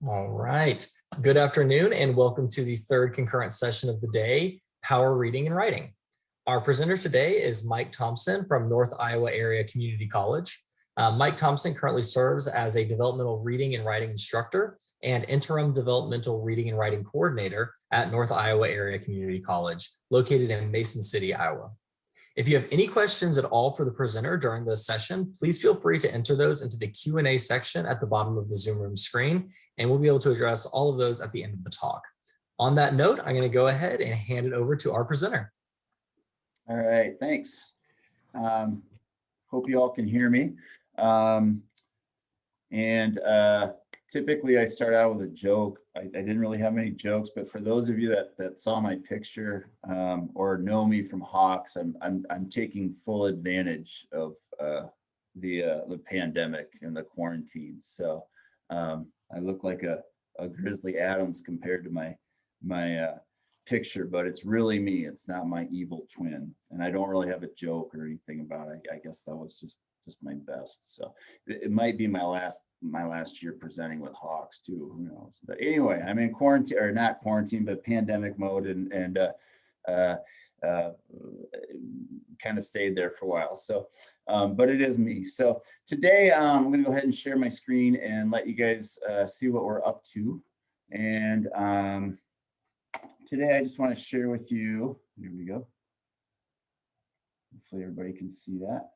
All right. Good afternoon and welcome to the third concurrent session of the day, Power Reading and Writing. Our presenter today is Mike Thompson from North Iowa Area Community College. Mike Thompson currently serves as a developmental reading and writing instructor and interim developmental reading and writing coordinator at North Iowa Area Community College, located in Mason City, Iowa. If you have any questions at all for the presenter during this session, please feel free to enter those into the Q&A section at the bottom of the Zoom room screen, and we'll be able to address all of those at the end of the talk. On that note, I'm going to go ahead and hand it over to our presenter. All right, thanks. Hope you all can hear me. Typically I start out with a joke. I didn't really have many jokes, but for those of you that saw my picture or know me from Hawks, I'm taking full advantage of the pandemic and the quarantine. So I look like a Grizzly Adams compared to my picture, but it's really me. It's not my evil twin, and I don't really have a joke or anything about it. I guess that was just my best. So it might be my last year presenting with Hawks too, who knows. But anyway, I'm in quarantine, or not quarantine, but pandemic mode, and kind of stayed there for a while. So but it is me. So today I'm going to go ahead and share my screen and let you guys see what we're up to. And today I just want to share with you, here we go. Hopefully everybody can see that.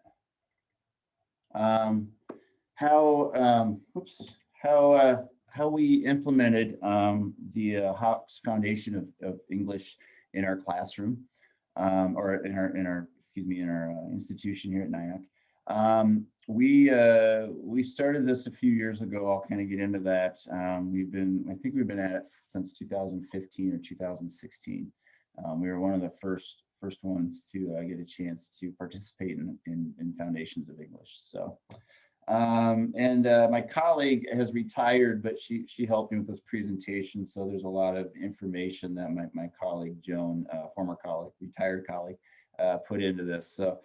How we implemented the Hawks Foundation of English in our classroom, or in our institution here at NIAC. We started this a few years ago. I'll kind of get into that. I think we've been at it since 2015 or 2016. We were one of the first ones to get a chance to participate in Foundations of English. So, my colleague has retired, but she helped me with this presentation. So there's a lot of information that my colleague Joan, former colleague, retired colleague, put into this. So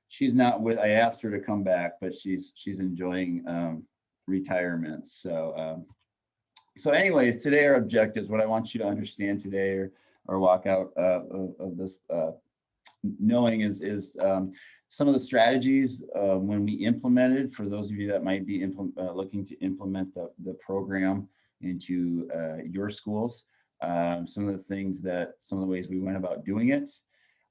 she's not with. I asked her to come back, but she's enjoying retirement. So anyways, today our objectives, what I want you to understand today, or walk out of this knowing is some of the strategies when we implemented, for those of you that might be looking to implement the program into your schools, some of the ways we went about doing it.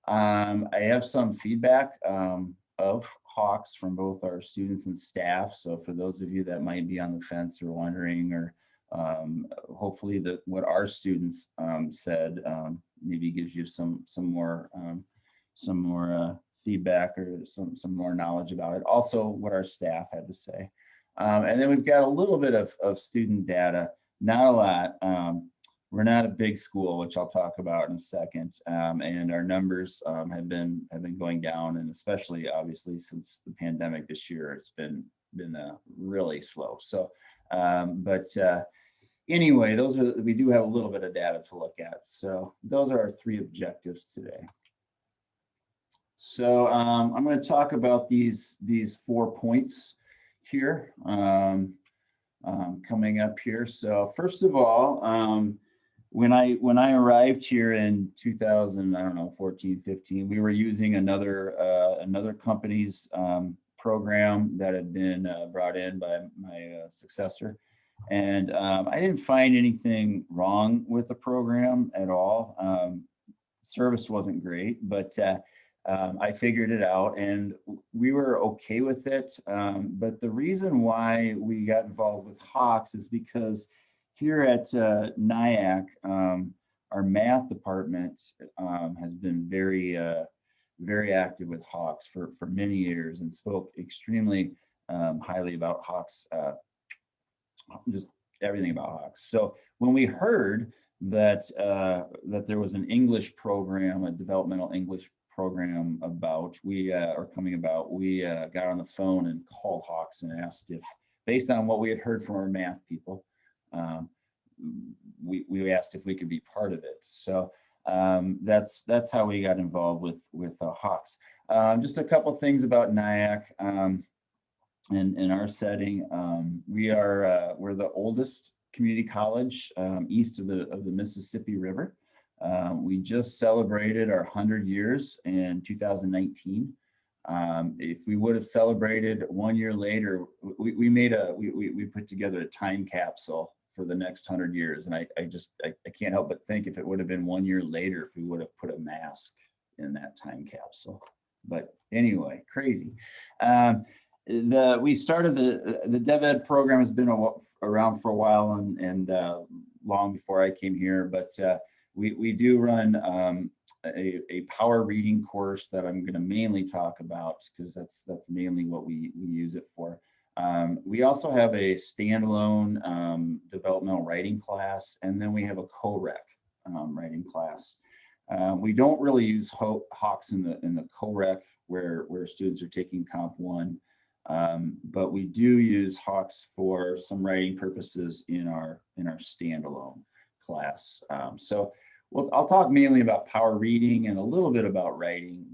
I have some feedback of Hawks from both our students and staff. So for those of you that might be on the fence or wondering, or hopefully what our students said maybe gives you some more feedback or some more knowledge about it. Also what our staff had to say. And then we've got a little bit of student data, not a lot. We're not a big school, which I'll talk about in a second. And our numbers have been going down, and especially obviously since the pandemic this year, it's been really slow. So, anyway, we do have a little bit of data to look at. So those are our three objectives today. So I'm going to talk about these 4 points here coming up here. So first of all, when I arrived here in 2014, 15, we were using another company's program that had been brought in by my successor. And I didn't find anything wrong with the program at all. Service wasn't great, but I figured it out and we were okay with it. But the reason why we got involved with Hawks is because here at NIAC, our math department has been very active with Hawks for many years and spoke extremely highly about Hawks, just everything about Hawks. So when we heard that there was an English program, a developmental English program coming about, we got on the phone and called Hawks and asked if, based on what we had heard from our math people, we asked if we could be part of it. So that's how we got involved with Hawks. Just a couple things about NIAC in our setting. We're the oldest community college east of the Mississippi River. We just celebrated our 100 years in 2019. If we would have celebrated 1 year later, we put together a time capsule for the next 100 years. And I can't help but think if it would have been 1 year later, if we would have put a mask in that time capsule. But anyway, crazy. We started the DevEd program has been around for a while and long before I came here, but we do run a power reading course that I'm going to mainly talk about because that's mainly what we use it for. We also have a standalone developmental writing class, and then we have a co-rec writing class. We don't really use Hawks in the co-rec where students are taking Comp 1, but we do use Hawks for some writing purposes in our standalone class. I'll talk mainly about power reading and a little bit about writing,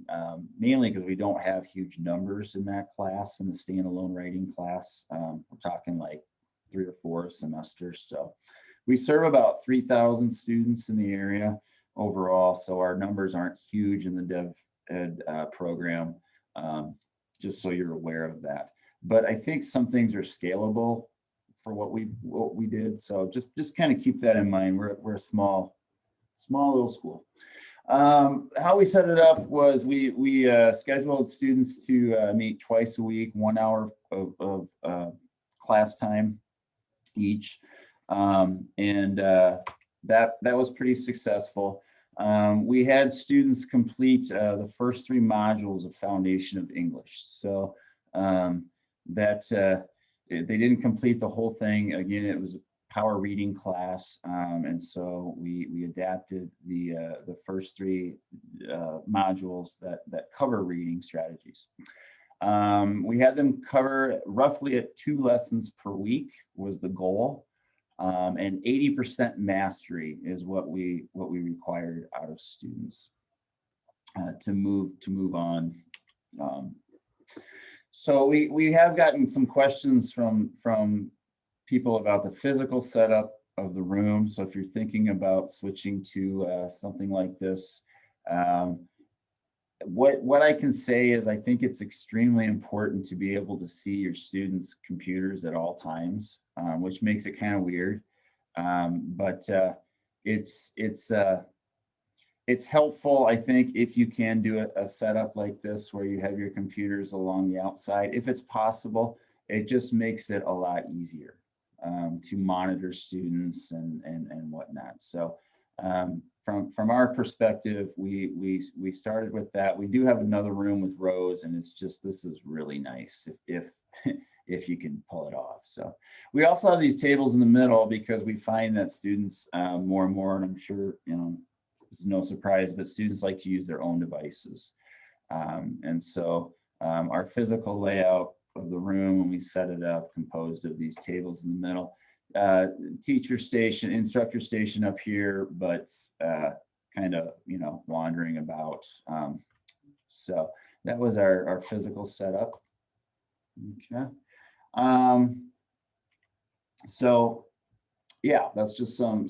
mainly because we don't have huge numbers in that class, in the standalone writing class. We're talking like 3 or 4 semesters. So we serve about 3,000 students in the area overall. So our numbers aren't huge in the Dev Ed program, just so you're aware of that. But I think some things are scalable for what we did. So just kind of keep that in mind. We're a small little school. How we set it up was we scheduled students to meet twice a week, 1 hour of class time each, and that was pretty successful. We had students complete the first 3 modules of Foundation of English, so they didn't complete the whole thing. Again, it was power reading class, and so we adapted the first 3 modules that cover reading strategies. We had them cover roughly at 2 lessons per week was the goal, and 80% mastery is what we required out of students to move on. So we have gotten some questions from people about the physical setup of the room. So if you're thinking about switching to something like this, what I can say is I think it's extremely important to be able to see your students' computers at all times, which makes it kind of weird. But it's helpful, I think, if you can do a setup like this where you have your computers along the outside. If it's possible, it just makes it a lot easier to monitor students and whatnot. So from our perspective, we started with that. We do have another room with rows, and it's just, this is really nice if you can pull it off. So we also have these tables in the middle because we find that students more and more, and I'm sure, this is no surprise, but students like to use their own devices. And so our physical layout of the room when we set it up composed of these tables in the middle, teacher station, instructor station up here, but kind of wandering about. So that was our physical setup. Okay. So yeah, that's just some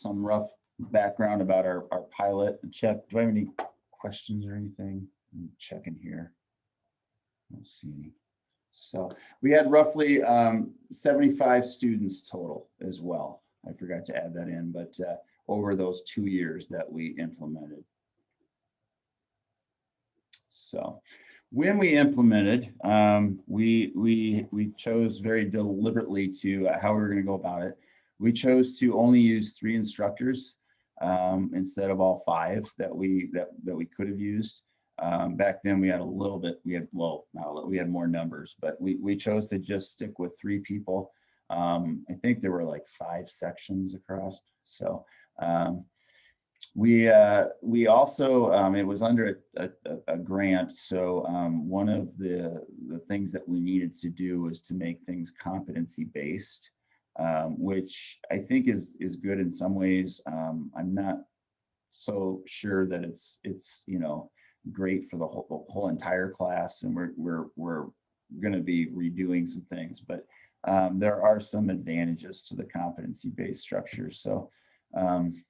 rough background about our pilot. Check, do I have any questions or anything? I'm checking here. I don't see any. So we had roughly 75 students total as well. I forgot to add that in, but over those 2 years that we implemented. So when we implemented, we chose very deliberately to how we were going to go about it. We chose to only use 3 instructors instead of all 5 that we could have used. Back then we had a little bit, we had more numbers, but we chose to just stick with 3 people. I think there were like 5 sections across. So we also, it was under a grant. So one of the things that we needed to do was to make things competency-based, which I think is good in some ways. I'm not so sure that it's great for the whole entire class, and we're going to be redoing some things, but there are some advantages to the competency-based structure. So, and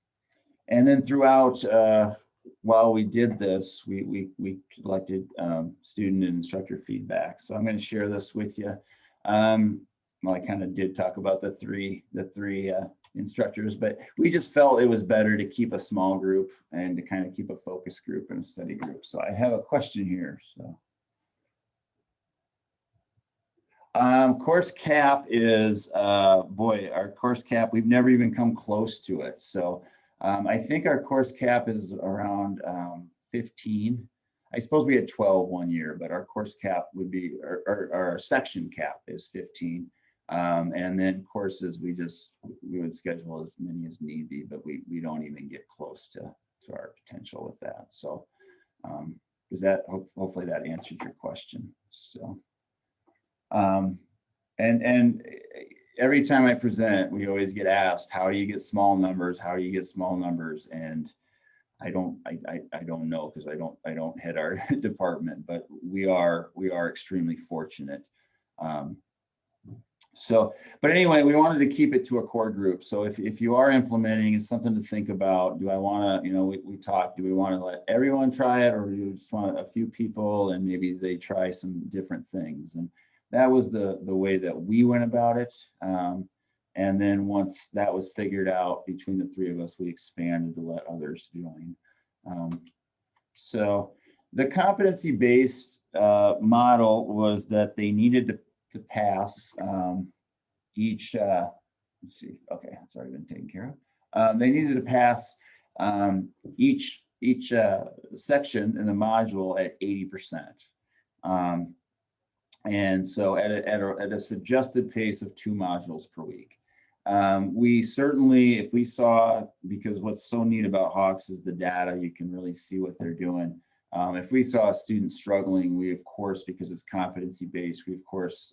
then throughout, while we did this, we collected student and instructor feedback. So I'm going to share this with you. Well, I kind of did talk about the three instructors, but we just felt it was better to keep a small group and to kind of keep a focus group and a study group. So I have a question here. So, course cap is, boy, our course cap, we've never even come close to it. So I think our course cap is around 15. I suppose we had 12 one year, but our course cap would be, our section cap is 15. And then courses, we would schedule as many as need be, but we don't even get close to our potential with that. So does that, hopefully that answered your question. So, and every time I present, we always get asked, how do you get small numbers? How do you get small numbers? And I don't know, because I don't head our department, but we are extremely fortunate. So, but anyway, we wanted to keep it to a core group. So if you are implementing, it's something to think about. Do I want to, we talked, do we want to let everyone try it, or do you just want a few people and maybe they try some different things? And that was the way that we went about it. And then once that was figured out between the three of us, we expanded to let others join. So the competency-based model was that they needed to pass each, let's see, okay, that's already been taken care of. They needed to pass each section in the module at 80%. And so at a suggested pace of 2 modules per week. We certainly, if we saw, because what's so neat about Hawks is the data, you can really see what they're doing. If we saw a student struggling, we of course, because it's competency-based, we of course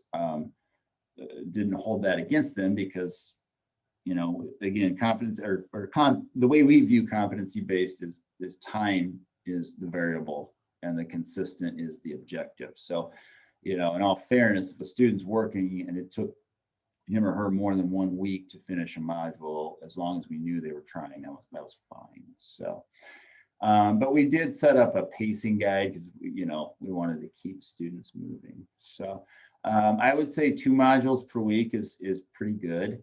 didn't hold that against them, because, again, the way we view competency-based is time is the variable and the consistent is the objective. So, in all fairness, if a student's working and it took him or her more than 1 week to finish a module, as long as we knew they were trying, that was fine. So, but we did set up a pacing guide because we wanted to keep students moving. So I would say 2 modules per week is pretty good.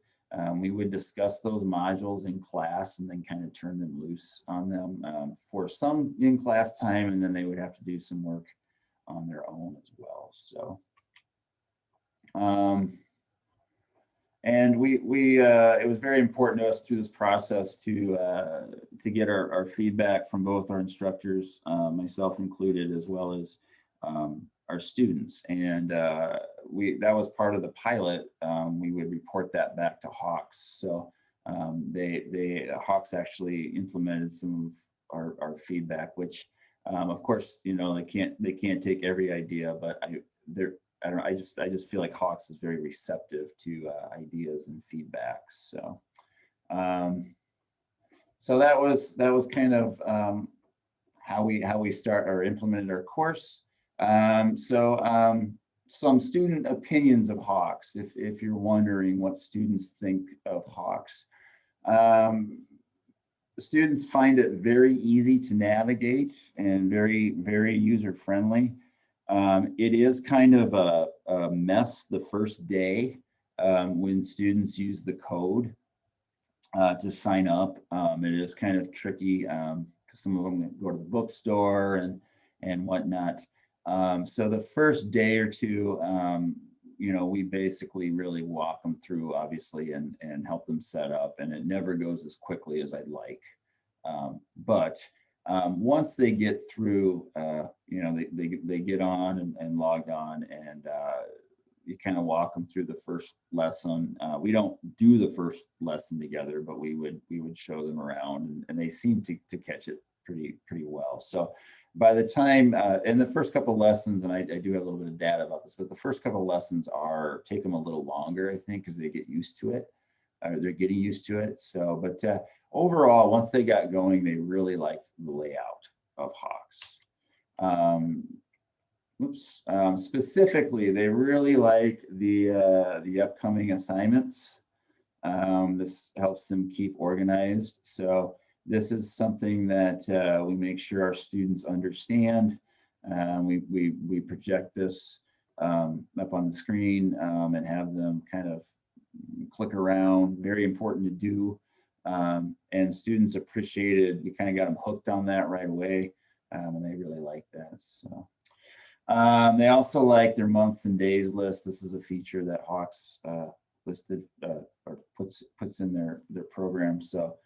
We would discuss those modules in class and then kind of turn them loose on them for some in-class time, and then they would have to do some work on their own as well. So, and it was very important to us through this process to get our feedback from both our instructors, myself included, as well as our students. And that was part of the pilot. We would report that back to Hawks. So Hawks actually implemented some of our feedback, which of course, they can't take every idea, but I just feel like Hawks is very receptive to ideas and feedback. So, so that was kind of how we start or implemented our course. Some student opinions of Hawks, if you're wondering what students think of Hawks. Students find it very easy to navigate and very, very user-friendly. It is kind of a mess the first day when students use the code to sign up. It is kind of tricky because some of them go to the bookstore and whatnot. So the first day or two, we basically really walk them through, obviously, and help them set up, and it never goes as quickly as I'd like. But once they get through, they get on and logged on, and you kind of walk them through the first lesson. We don't do the first lesson together, but we would show them around, and they seem to catch it pretty well. So by the time in the first couple of lessons, and I do have a little bit of data about this, but the first couple of lessons take them a little longer, I think, because they get used to it, or they're getting used to it. So, but overall, once they got going, they really liked the layout of Hawks. specifically, they really like the upcoming assignments. This helps them keep organized. So this is something that we make sure our students understand. We project this up on the screen and have them kind of click around. Very important to do. And students appreciated, we kind of got them hooked on that right away, and they really like that. So they also like their months and days list. This is a feature that Hawks listed or puts in their program. So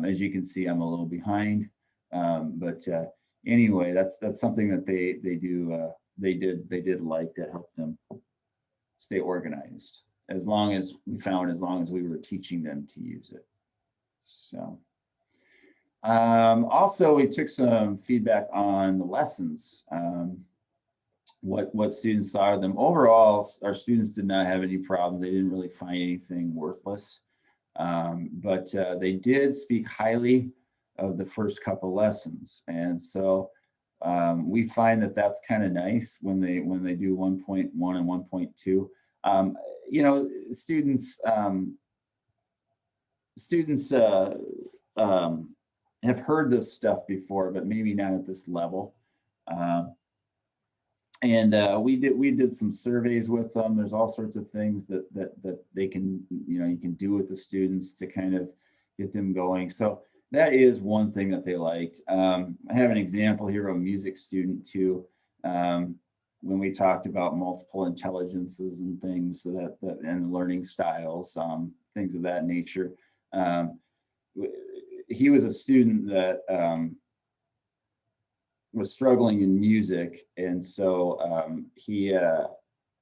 as you can see, I'm a little behind, but anyway, that's something that they did like, that helped them stay organized, as long as we were teaching them to use it. So also, we took some feedback on the lessons, what students thought of them. Overall, our students did not have any problems. They didn't really find anything worthless, but they did speak highly of the first couple lessons. And so we find that that's kind of nice when they do 1.1 and 1.2. You know, students have heard this stuff before, but maybe not at this level. And we did some surveys with them. There's all sorts of things that they can, you can do with the students to kind of get them going. So that is one thing that they liked. I have an example here of a music student too. When we talked about multiple intelligences and things, so that and learning styles, things of that nature. He was a student that was struggling in music, and so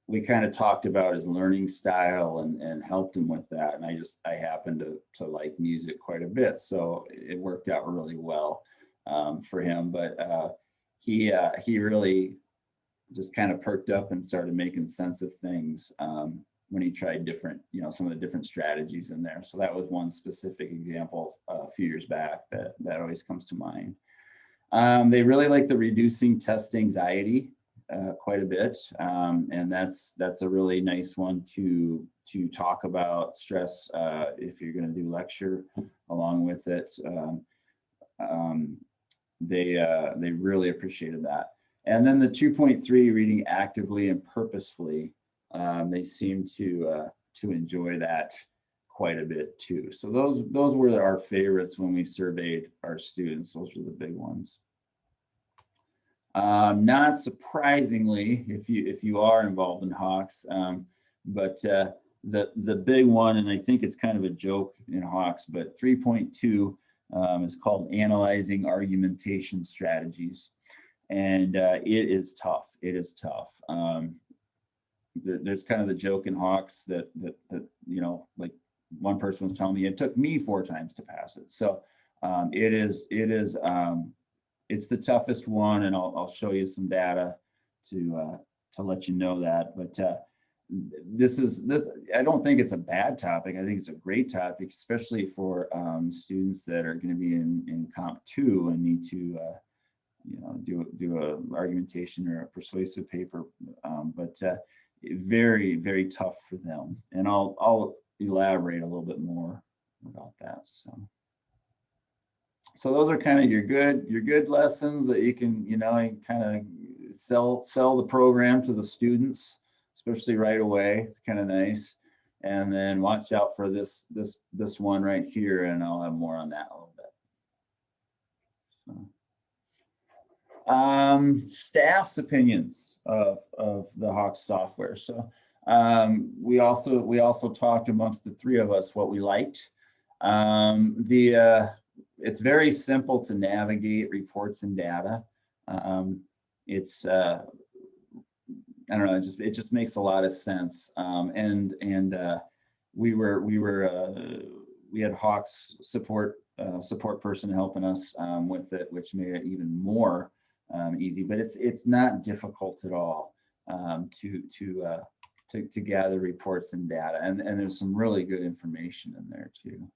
we kind of talked about his learning style and helped him with that. And I happened to like music quite a bit, so it worked out really well for him. But he really just kind of perked up and started making sense of things when he tried different, some of the different strategies in there. So that was one specific example a few years back that always comes to mind. They really like the reducing test anxiety quite a bit, and that's a really nice one to talk about stress if you're going to do lecture along with it. They really appreciated that. And then the 2.3, reading actively and purposefully, they seem to enjoy that quite a bit too. So those were our favorites when we surveyed our students. Those were the big ones. Not surprisingly, if you are involved in Hawks, but the big one, and I think it's kind of a joke in Hawks, but 3.2 is called Analyzing Argumentation Strategies. And it is tough. It is tough. There's kind of the joke in Hawks that like one person was telling me, it took me 4 times to pass it. So it's the toughest one, and I'll show you some data to let you know that. But this I don't think it's a bad topic. I think it's a great topic, especially for students that are going to be in Comp 2 and need to do a argumentation or a persuasive paper, but very, very tough for them. And I'll elaborate a little bit more about that. So those are kind of your good lessons that you can, kind of sell the program to the students, especially right away. It's kind of nice. And then watch out for this one right here, and I'll have more on that a little bit. So. Staff's opinions of the Hawks software. So we also talked amongst the 3 of us what we liked. It's very simple to navigate reports and data. It's I don't know, it just makes a lot of sense. And we had Hawks support person helping us with it, which made it even more easy. But it's not difficult at all to gather reports and data, and there's some really good information in there too.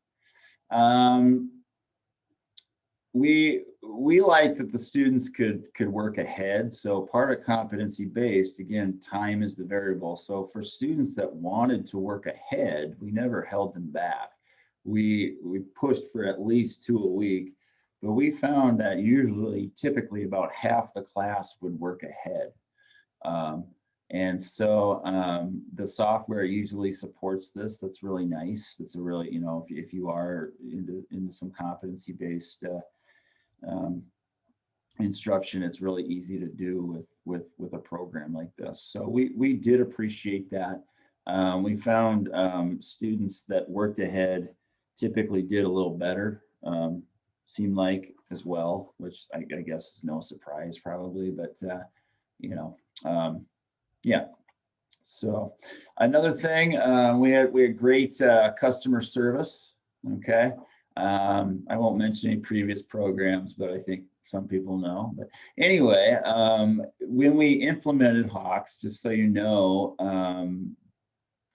We we like that the students could work ahead. So part of competency-based, again, time is the variable. So for students that wanted to work ahead, we never held them back. We pushed for at least 2 a week, but we found that typically about half the class would work ahead. And so the software easily supports this. That's really nice. That's a really, if you are into some competency-based instruction, it's really easy to do with a program like this. So we did appreciate that. We found students that worked ahead typically did a little better, seemed like as well, which I guess is no surprise probably, but yeah. So another thing, we had great customer service. Okay. I won't mention any previous programs, but I think some people know. But anyway, when we implemented Hawks, just so you know,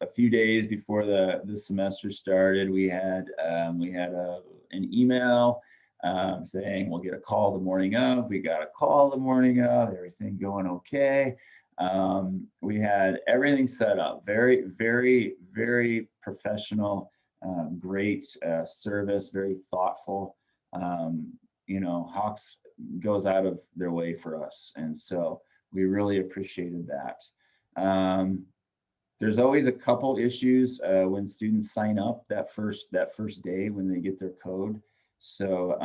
a few days before the semester started, we had an email saying we'll get a call the morning of. We got a call the morning of, everything going okay. We had everything set up, very, very, very professional, great service, very thoughtful. Hawks goes out of their way for us, and so we really appreciated that. There's always a couple issues when students sign up that first day when they get their code. So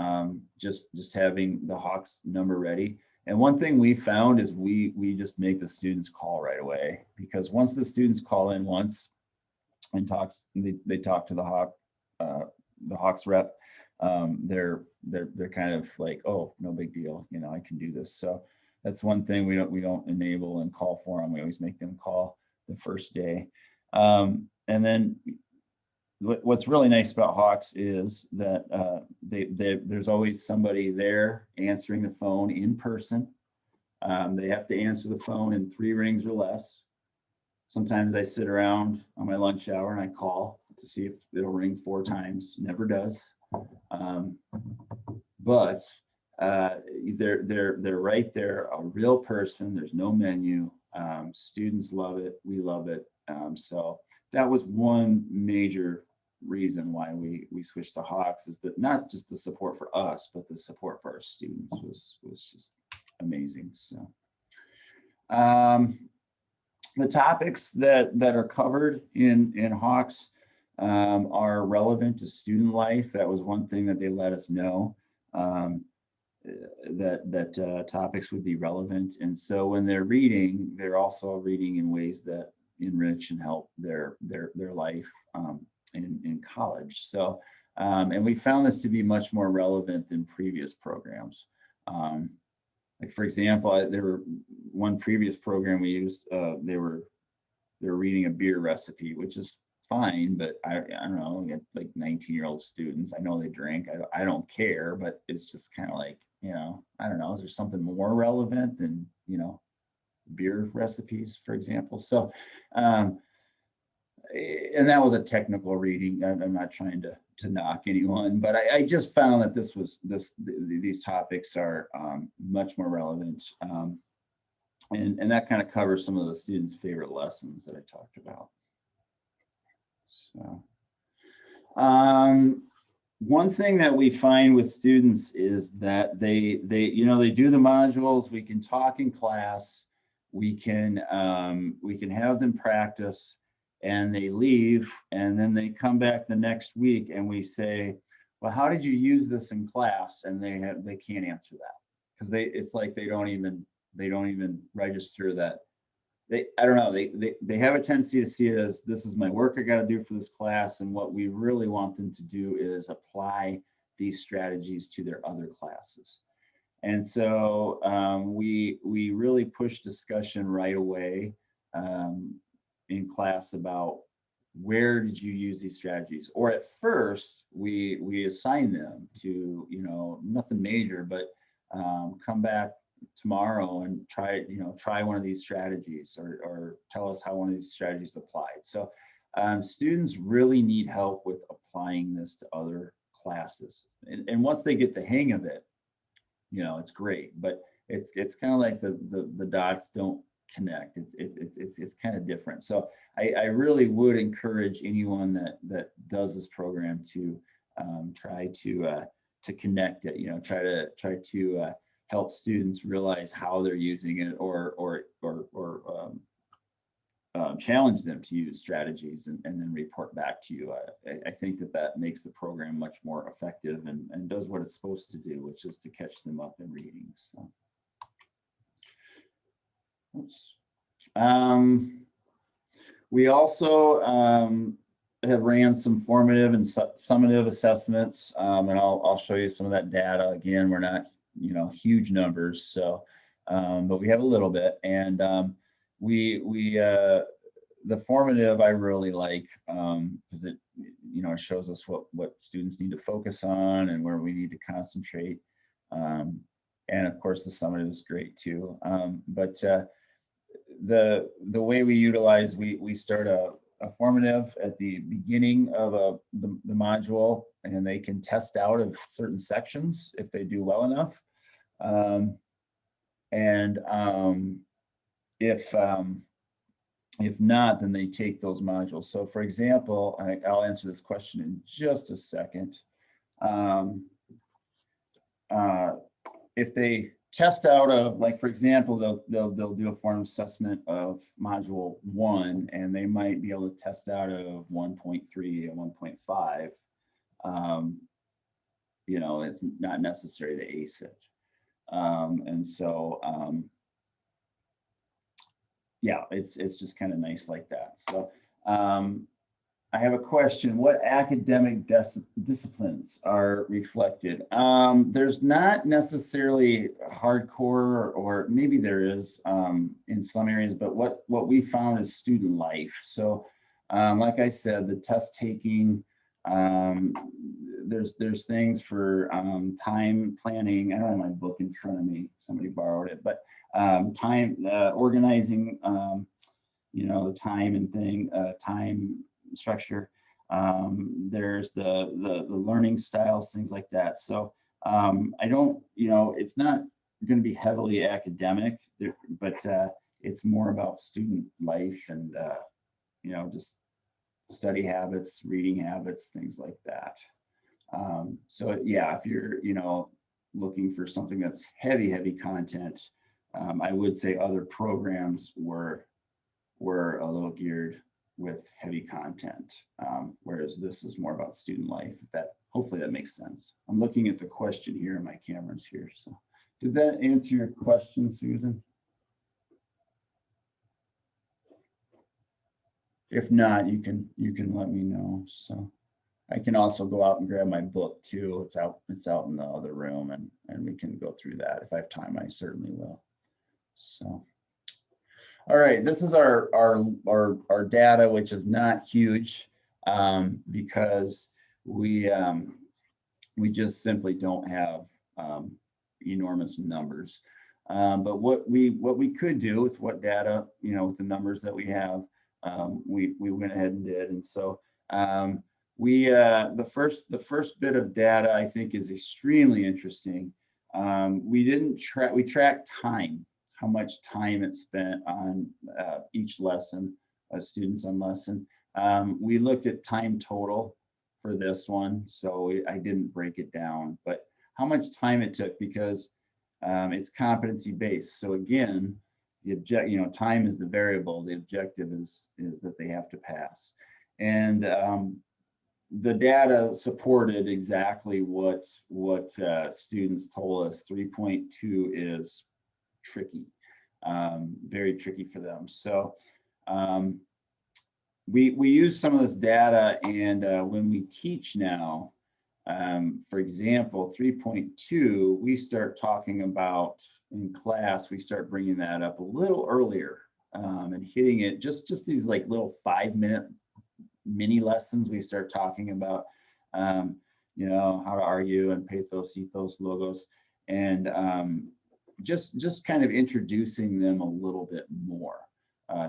just having the Hawks number ready. And one thing we found is we just make the students call right away, because once the students call in once and they talk to the Hawks rep, they're kind of like, oh, no big deal, I can do this. So that's one thing we don't enable and call for them. We always make them call the first day. And then what's really nice about Hawks is that there's always somebody there answering the phone in person. They have to answer the phone in 3 rings or less. Sometimes I sit around on my lunch hour and I call to see if it'll ring 4 times. Never does. But they're right there, a real person. There's no menu. Students love it. We love it. So that was one major reason why we switched to Hawks, is that not just the support for us, but the support for our students was just amazing. So the topics that are covered in Hawks are relevant to student life. That was one thing that they let us know, that topics would be relevant. And so when they're reading, they're also reading in ways that enrich and help their life in college. So, and we found this to be much more relevant than previous programs. Like for example, there were one previous program we used, they were reading a beer recipe, which is fine, but I don't know, we had like 19-year-old students. I know they drink, I don't care, but it's just kind of like, I don't know, is there something more relevant than, beer recipes, for example? So, and that was a technical reading. I'm not trying to knock anyone, but I just found that these topics are much more relevant. And that kind of covers some of the students' favorite lessons that I talked about. So one thing that we find with students is that they do the modules. We can talk in class. We can have them practice, and they leave, and then they come back the next week and we say, well, how did you use this in class? And they can't answer that, because it's like they don't even register that. I don't know, they have a tendency to see it as, this is my work I got to do for this class, and what we really want them to do is apply these strategies to their other classes. And so we really push discussion right away in class about, where did you use these strategies? Or at first we assign them to, nothing major, but come back tomorrow and try one of these strategies, or tell us how one of these strategies applied. So students really need help with applying this to other classes. And once they get the hang of it, you know, it's great, but it's kind of like the dots don't connect. It's kind of different. So I really would encourage anyone that does this program to try to connect it. You know, try to help students realize how they're using it, or challenge them to use strategies and then report back to you. I think that makes the program much more effective and does what it's supposed to do, which is to catch them up in reading. So, oops. We also have ran some formative and summative assessments, and I'll show you some of that data. Again, we're not, you know, huge numbers, so but we have a little bit, and the formative I really like, because it, you know, it shows us what students need to focus on and where we need to concentrate, and of course the summative is great too. But the way we utilize, we start a formative at the beginning of the module, and they can test out of certain sections if they do well enough, if not, then they take those modules. So for example, I'll answer this question in just a second. If they test out of, like, for example, they'll do a form assessment of module 1, and they might be able to test out of 1.3 and 1.5. You know, it's not necessary to ace it. And so, yeah, it's just kind of nice like that. So I have a question. What academic disciplines are reflected? There's not necessarily hardcore, or maybe there is in some areas, but what we found is student life. So like I said, the test taking, there's things for time planning. I don't have my book in front of me, somebody borrowed it, but time organizing, you know, the time and time structure. There's the learning styles, things like that. So I don't, you know, it's not going to be heavily academic, but it's more about student life and you know, just study habits, reading habits, things like that. So yeah, if you're, you know, looking for something that's heavy content, I would say other programs were a little geared with heavy content, whereas this is more about student life. Hopefully that makes sense. I'm looking at the question here, and my camera's here. So did that answer your question, Susan? If not, you can let me know. So I can also go out and grab my book too. It's out in the other room, and we can go through that. If I have time, I certainly will. So, all right, this is our data, which is not huge, because we just simply don't have enormous numbers. But what we could do with what data, you know, with the numbers that we have, we went ahead and did. And so the first bit of data I think is extremely interesting. We tracked time, how much time it's spent on each lesson, students on lesson. We looked at time total for this one, so I didn't break it down, but how much time it took, because it's competency based. So again, time is the variable. The objective is that they have to pass, and the data supported exactly what students told us. 3.2 is tricky, very tricky for them. So we use some of this data, and when we teach now, for example, 3.2, we start talking about in class, we start bringing that up a little earlier, and hitting it, just these like little 5-minute mini lessons. We start talking about, you know, how to argue and pathos, ethos, logos, and just kind of introducing them a little bit more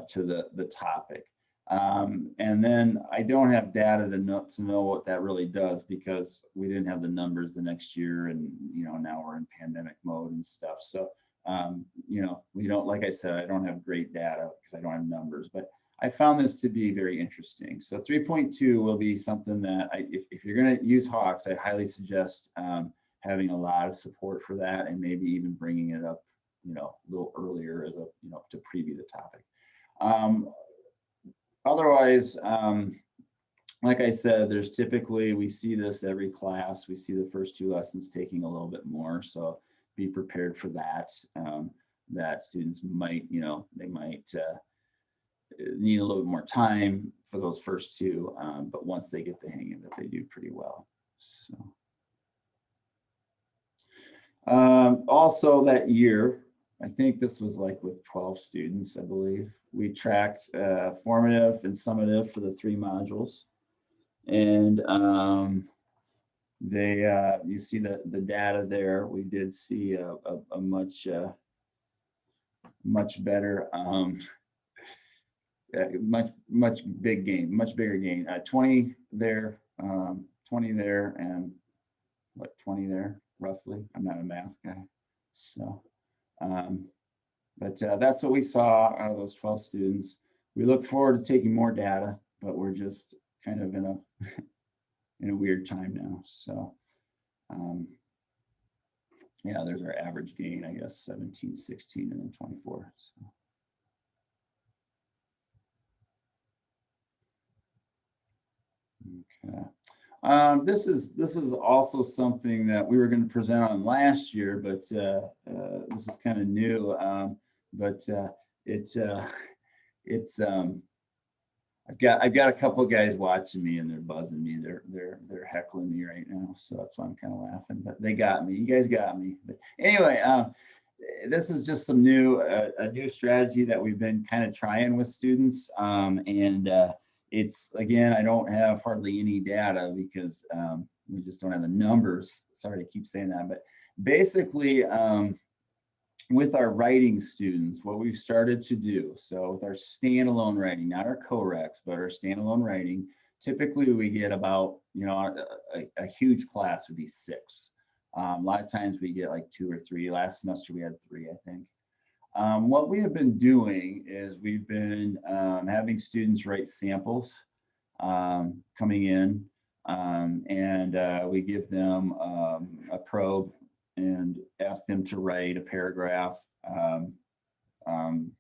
to the topic. And then I don't have data to know what that really does, because we didn't have the numbers the next year, and now we're in pandemic mode and stuff. So we don't, like I said, I don't have great data because I don't have numbers, but I found this to be very interesting. So 3.2 will be something that if you're going to use Hawks, I highly suggest having a lot of support for that, and maybe even bringing it up, a little earlier as to preview the topic. Otherwise, like I said, there's typically, we see this every class. We see the first 2 lessons taking a little bit more. So be prepared for that. That students might, they might need a little bit more time for those first 2. But once they get the hang of it, they do pretty well. So. Also that year, I think this was like with 12 students, I believe, we tracked formative and summative for the 3 modules. And you see the data there. We did see a much better, much bigger gain. 20 there, 20 there, and what, 20 there roughly. I'm not a math guy, so. But that's what we saw out of those 12 students. We look forward to taking more data, but we're just kind of in a weird time now. So yeah, there's our average gain, I guess, 17, 16, and then 24. So. Okay. This is also something that we were going to present on last year, but this is kind of new. But I've got a couple of guys watching me, and they're buzzing me. They're heckling me right now, so that's why I'm kind of laughing. But they got me. You guys got me. But anyway, this is just some a new strategy that we've been kind of trying with students, and it's, again, I don't have hardly any data because we just don't have the numbers. Sorry to keep saying that, but basically with our writing students, what we've started to do, so with our standalone writing, not our co-recs, but our standalone writing, typically we get about, a huge class would be 6. A lot of times we get like 2 or 3. Last semester we had 3, I think. What we have been doing is we've been having students write samples coming in, and we give them a probe and ask them to write a paragraph.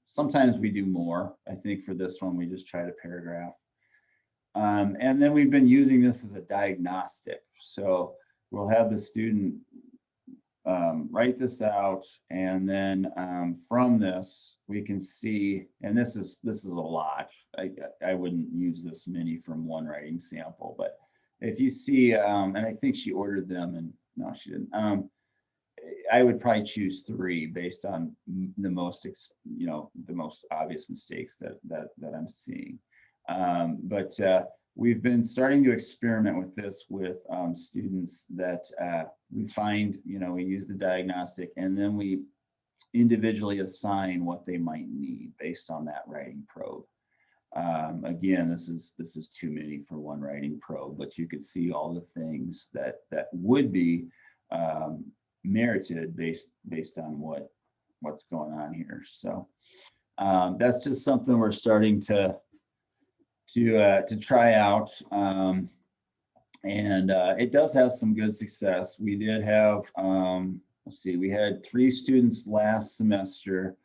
Sometimes we do more. I think for this one, we just tried a paragraph. And then we've been using this as a diagnostic. So we'll have the student write this out, and then from this we can see, and this is a lot. I wouldn't use this many from one writing sample, but if you see, and I think she ordered them, and no, she didn't. I would probably choose 3 based on the most, the most obvious mistakes that I'm seeing. But we've been starting to experiment with this with students that we find, we use the diagnostic, and then we individually assign what they might need based on that writing probe. Again, this is too many for one writing probe, but you could see all the things that would be merited based on what's going on here. So that's just something we're starting to try out, and it does have some good success. We did have, let's see, we had 3 students last semester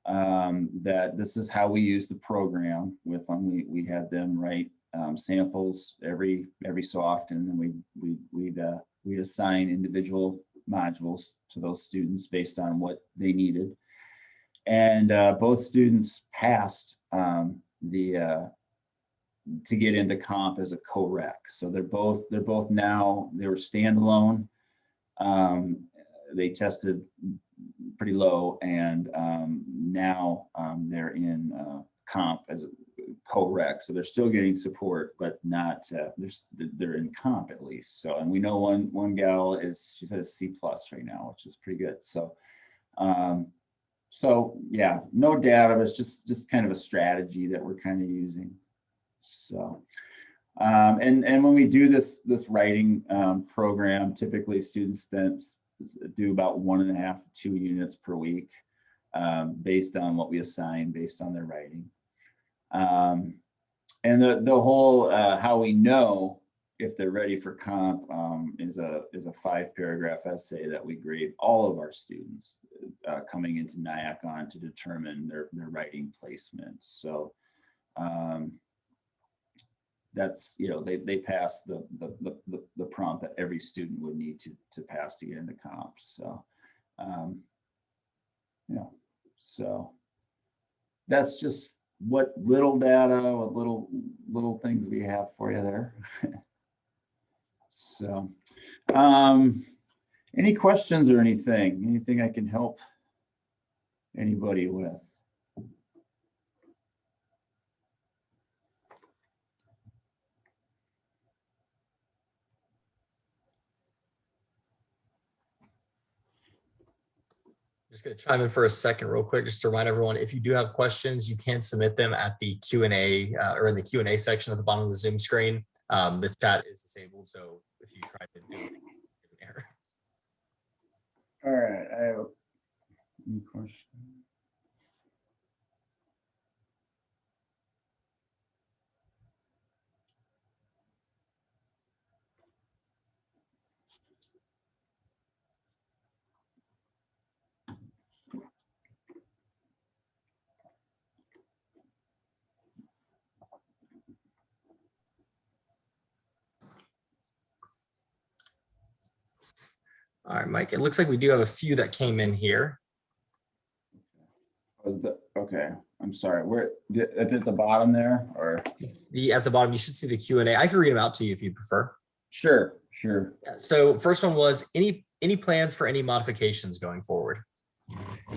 that this is how we use the program with them. We had them write samples every so often, and then we'd assign individual modules to those students based on what they needed. And both students passed to get into comp as a co-rec. So they're both now, they were standalone. They tested pretty low, and now they're in comp as a co-rec. So they're still getting support, but not, they're in comp at least. So, and we know one gal she says C+ right now, which is pretty good. So, so yeah, no data, but it's just kind of a strategy that we're kind of using. So, and when we do this writing program, typically students then do about 1.5 to 2 units per week, based on what we assign, based on their writing. And the whole how we know if they're ready for comp is a 5-paragraph essay that we grade all of our students coming into NIAC on to determine their writing placement. So that's, you know, they pass the prompt that every student would need to pass to get into comp. So yeah, so that's just what little data, what little things we have for you there. So any questions or anything I can help anybody with? Just going to chime in for a second real quick, just to remind everyone, if you do have questions, you can submit them at the Q&A or in the Q&A section at the bottom of the Zoom screen. The chat is disabled, so if you try to do it, it's an error. All right, I have any questions? All right, Mike, it looks like we do have a few that came in here. Okay, I'm sorry. Where at the bottom there, or At the bottom, you should see the Q&A. I can read them out to you if you prefer. Sure. So first one was any plans for any modifications going forward?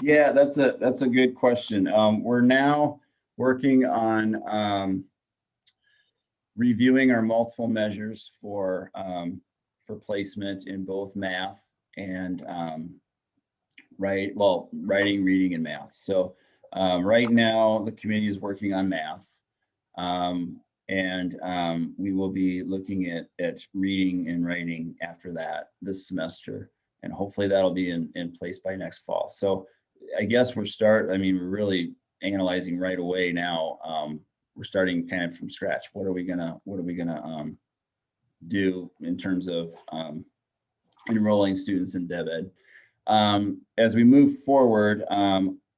Yeah, that's a good question. We're now working on reviewing our multiple measures for placement in both math and writing, reading, and math. So right now the committee is working on math, and we will be looking at reading and writing after that this semester, and hopefully that'll be in place by next fall. So I guess we're really analyzing right away now. We're starting kind of from scratch. What are we gonna do in terms of enrolling students in DevEd? As we move forward,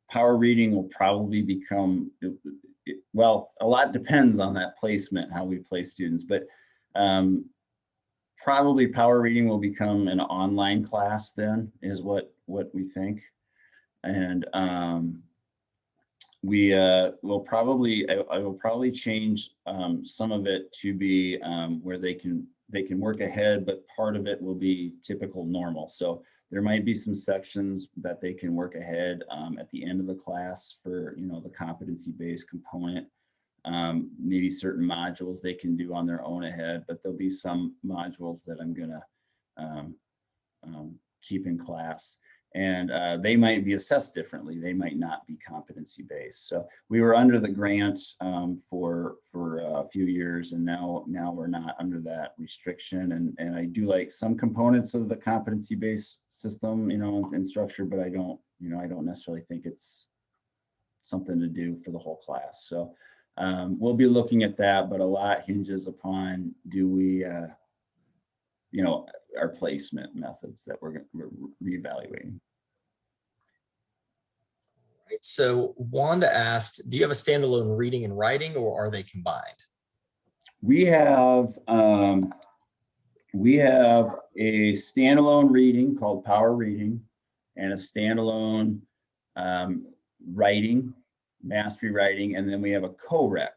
power reading will probably become, well, a lot depends on that placement, how we place students, but probably power reading will become an online class then, is what we think. And I will probably change some of it to be where they can work ahead, but part of it will be typical normal. So there might be some sections that they can work ahead at the end of the class for, the competency-based component. Maybe certain modules they can do on their own ahead, but there'll be some modules that I'm gonna keep in class. And they might be assessed differently. They might not be competency-based. So we were under the grant for a few years, and now we're not under that restriction. And I do like some components of the competency-based system, Instructor, but I don't necessarily think it's something to do for the whole class. So we'll be looking at that, but a lot hinges upon our placement methods that we're reevaluating. Right. So Wanda asked, do you have a standalone reading and writing, or are they combined? We have a standalone reading called Power Reading, and a standalone writing, mastery writing, and then we have a co-rec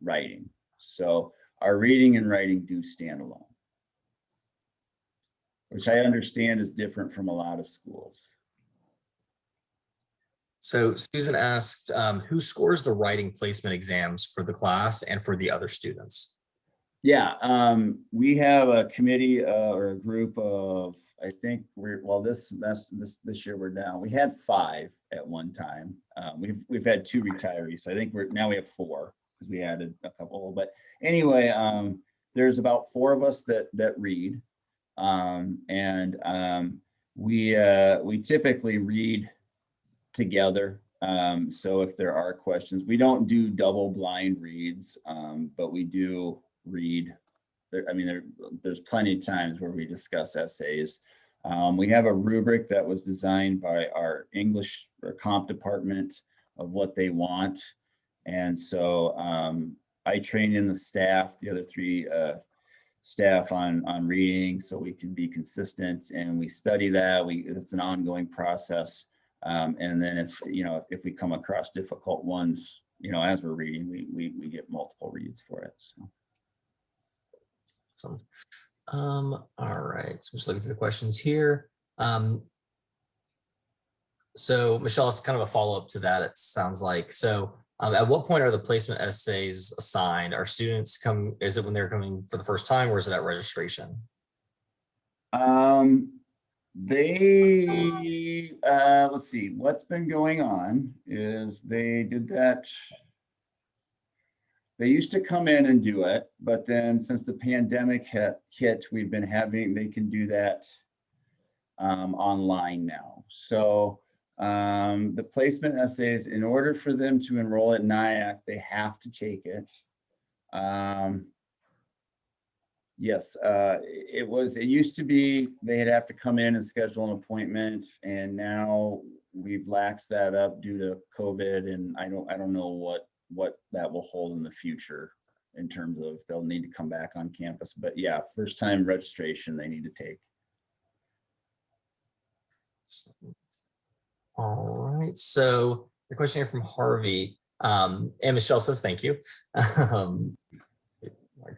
writing. So our reading and writing do standalone, which I understand is different from a lot of schools. So Susan asked, who scores the writing placement exams for the class and for the other students? Yeah, we have a committee or a group of, I think this year we're down. We had 5 at one time. We've had 2 retirees. So I think we have 4. because we added a couple. But anyway, there's about 4 of us that read, we typically read together. So if there are questions, we don't do double blind reads, but we do read. There's plenty of times where we discuss essays. We have a rubric that was designed by our English or comp department of what they want. And so I train in the staff, the other 3 staff on reading, so we can be consistent, and we study that. It's an ongoing process. And then if we come across difficult ones, as we're reading, we get multiple reads for it. So. All right, so I'm just looking through the questions here. So Michelle, it's kind of a follow-up to that, it sounds like. So at what point are the placement essays assigned? Are students is it when they're coming for the first time, or is it at registration? Let's see, what's been going on is they did that. They used to come in and do it, but then since the pandemic hit, they can do that online now. So the placement essays, in order for them to enroll at NIAC, they have to take it. Yes, it used to be they'd have to come in and schedule an appointment, and now we've laxed that up due to COVID, and I don't know what that will hold in the future in terms of they'll need to come back on campus. But yeah, first time registration they need to take. All right, so the question here from Harvey, and Michelle says thank you. Like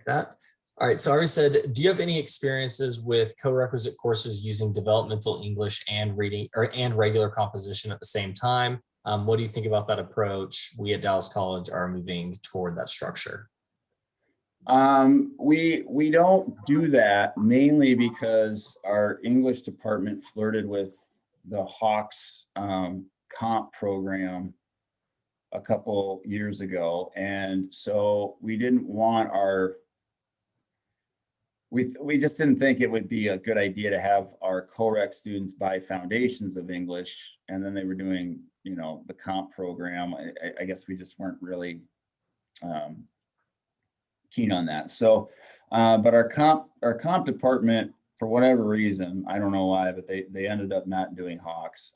that. All right, so Harvey said, do you have any experiences with co-requisite courses using developmental English and reading and regular composition at the same time? What do you think about that approach? We at Dallas College are moving toward that structure. We don't do that, mainly because our English department flirted with the Hawks comp program a couple years ago, and so we didn't want we just didn't think it would be a good idea to have our co-rec students buy foundations of English, and then they were doing the comp program. I guess we just weren't really keen on that. So, but our comp department, for whatever reason, I don't know why, but they ended up not doing Hawks.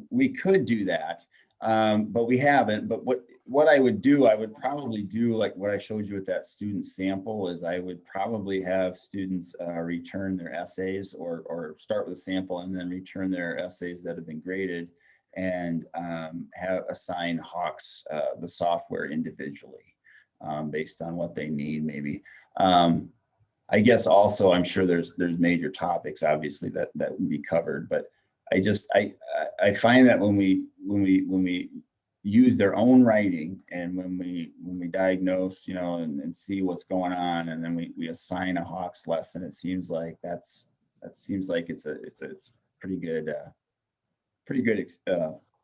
We could do that, but we haven't. But what I would do, I would probably do like what I showed you with that student sample, is I would probably have students return their essays, or start with a sample and then return their essays that have been graded, and assign Hawks the software individually based on what they need, maybe. I guess also I'm sure there's major topics obviously that would be covered, but I find that when we use their own writing, and when we diagnose, and see what's going on, and then we assign a Hawks lesson, it seems like it's a pretty good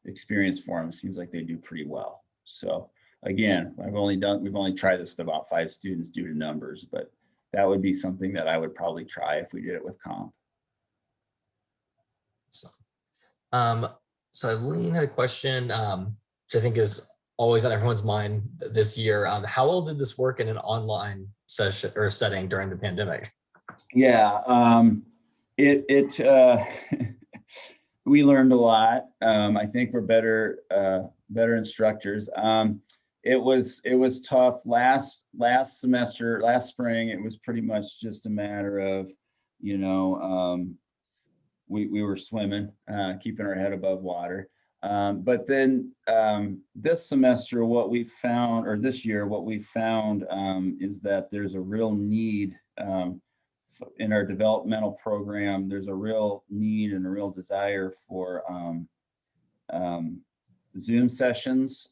experience for them. It seems like they do pretty well. So again, we've only tried this with about 5 students due to numbers, but that would be something that I would probably try if we did it with comp. So Eileen had a question, which I think is always on everyone's mind this year. How well did this work in an online session or setting during the pandemic? Yeah, we learned a lot. I think we're better instructors. It was tough last spring. It was pretty much just a matter of, we were swimming, keeping our head above water. But then this semester, this year, what we found is that there's a real need in our developmental program. There's a real need and a real desire for Zoom sessions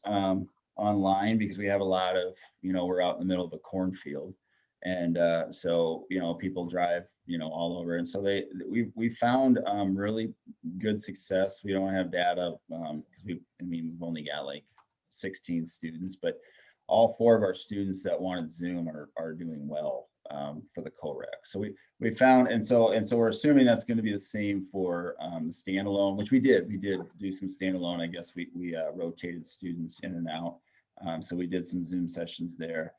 online, because we have a lot of, we're out in the middle of a cornfield. And so, people drive, all over. And so we found really good success. We don't have data because we've only got like 16 students, but all 4 of our students that wanted Zoom are doing well for the co-rec. So we found, and so we're assuming that's going to be the same for standalone, which we did do some standalone. I guess we rotated students in and out. So we did some Zoom sessions there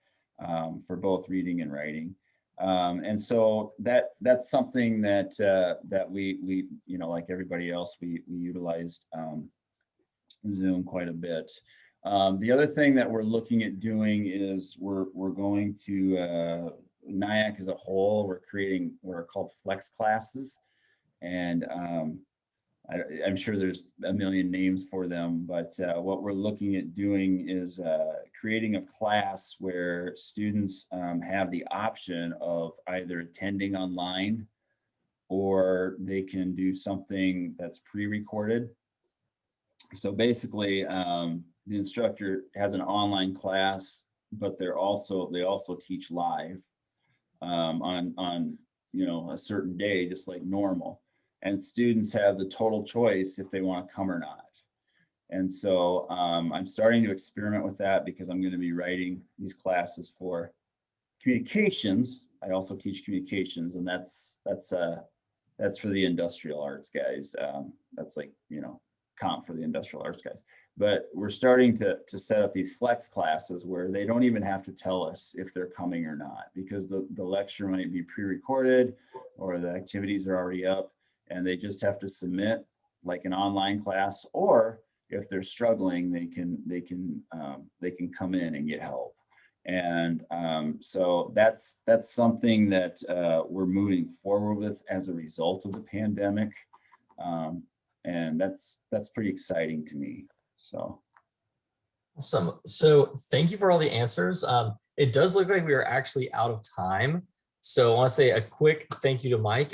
for both reading and writing. And so that's something that that we like everybody else, we utilized Zoom quite a bit. The other thing that we're looking at doing is we're going to NIAC as a whole, we're creating what are called flex classes, and I'm sure there's a million names for them, but what we're looking at doing is creating a class where students have the option of either attending online or they can do something that's pre-recorded. So basically, the instructor has an online class, but they also teach live on a certain day, just like normal. And students have the total choice if they want to come or not. And so I'm starting to experiment with that because I'm going to be writing these classes for communications. I also teach communications, and that's for the industrial arts guys. That's like, comp for the industrial arts guys. But we're starting to set up these flex classes where they don't even have to tell us if they're coming or not, because the lecture might be pre-recorded or the activities are already up, and they just have to submit like an online class, or if they're struggling, they can come in and get help. And so that's something that we're moving forward with as a result of the pandemic. And that's pretty exciting to me. So awesome. So thank you for all the answers. It does look like we are actually out of time. So I want to say a quick thank you to Mike.